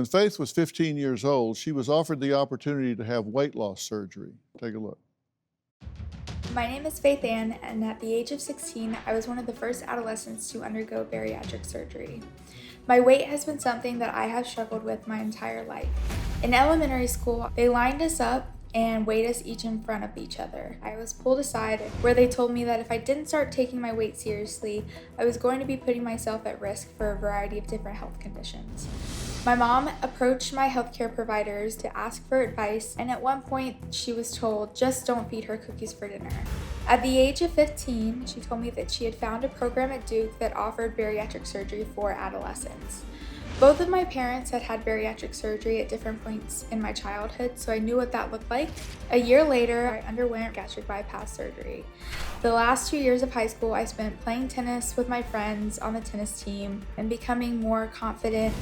When Faith was 15 years old, she was offered the opportunity to have weight loss surgery. Take a look. My name is Faith Ann, and at the age of 16, I was one of the first adolescents to undergo bariatric surgery. My weight has been something that I have struggled with my entire life. In elementary school, they lined us up and weighed us each in front of each other. I was pulled aside where they told me that if I didn't start taking my weight seriously, I was going to be putting myself at risk for a variety of different health conditions. My mom approached my healthcare providers to ask for advice, and at one point she was told, just don't feed her cookies for dinner. At the age of 15, she told me that she had found a program at Duke that offered bariatric surgery for adolescents. Both of my parents had had bariatric surgery at different points in my childhood, so I knew what that looked like. A year later, I underwent gastric bypass surgery. The last 2 years of high school, I spent playing tennis with my friends on the tennis team and becoming more confident.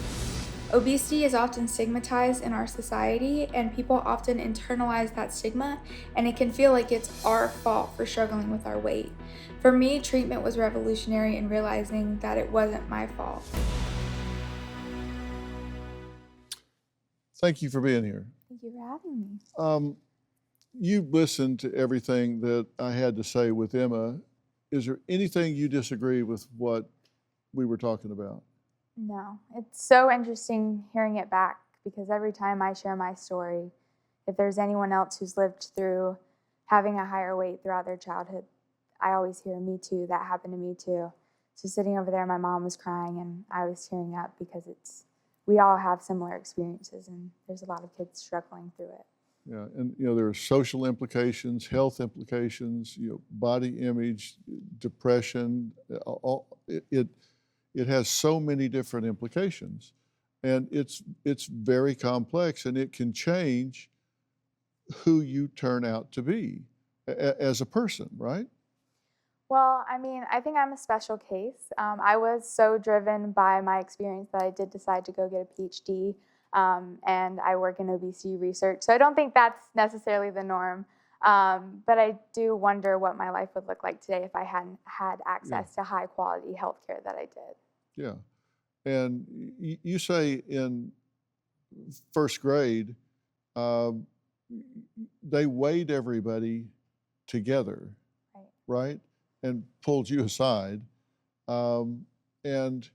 Obesity is often stigmatized in our society, and people often internalize that stigma, and it can feel like it's our fault for struggling with our weight. For me, treatment was revolutionary in realizing that it wasn't my fault. Thank you for being here. Thank you for having me. You listened to everything that I had to say with Emma. Is there anything you disagree with what we were talking about? No, it's so interesting hearing it back because every time I share my story, if there's anyone else who's lived through having a higher weight throughout their childhood, I always hear me too, that happened to me too. So sitting over there, my mom was crying and I was tearing up because we all have similar experiences and there's a lot of kids struggling through it. Yeah, and there are social implications, health implications, body image, depression. It has so many different implications, and it's very complex, and it can change who you turn out to be as a person, right? Well, I mean, I think I'm a special case. I was so driven by my experience that I did decide to go get a PhD, and I work in obesity research. So I don't think that's necessarily the norm, but I do wonder what my life would look like today if I hadn't had access to high quality healthcare that I did. Yeah, and you say in first grade, they weighed everybody together, right? And pulled you aside. And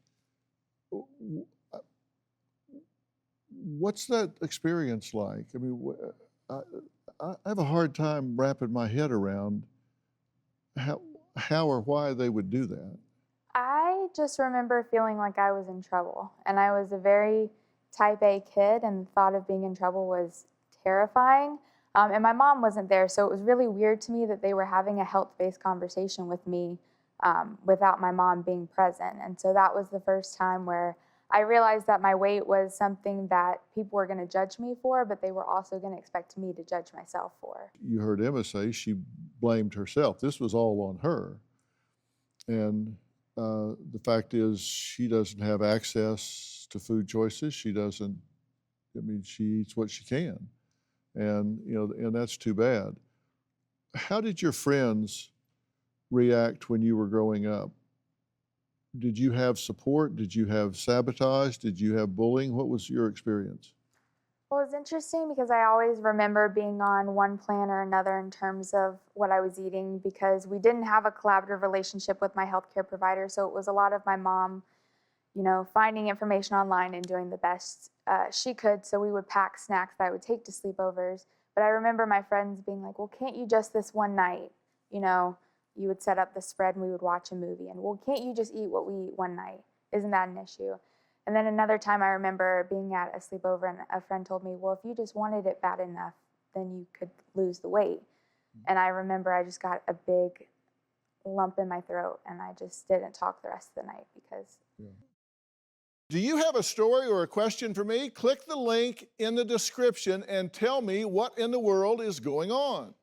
what's that experience like? I mean, I have a hard time wrapping my head around how or why they would do that. I just remember feeling like I was in trouble, and I was a very type A kid, and the thought of being in trouble was terrifying. And my mom wasn't there, so it was really weird to me that they were having a health-based conversation with me without my mom being present. And so that was the first time where I realized that my weight was something that people were going to judge me for, but they were also going to expect me to judge myself for. You heard Emma say she blamed herself. This was all on her. And the fact is she doesn't have access to food choices. She eats what she can. And, and that's too bad. How did your friends react when you were growing up? Did you have support? Did you have sabotage? Did you have bullying? What was your experience? Well, it's interesting because I always remember being on one plan or another in terms of what I was eating because we didn't have a collaborative relationship with my healthcare provider. So it was a lot of my mom, finding information online and doing the best she could. So we would pack snacks that I would take to sleepovers. But I remember my friends being like, well, can't you just this one night? You would set up the spread and we would watch a movie. And, well, can't you just eat what we eat one night? Isn't that an issue? And then another time I remember being at a sleepover and a friend told me, well, if you just wanted it bad enough, then you could lose the weight. And I remember I just got a big lump in my throat and I just didn't talk the rest of the night because... Yeah. Do you have a story or a question for me? Click the link in the description and tell me what in the world is going on.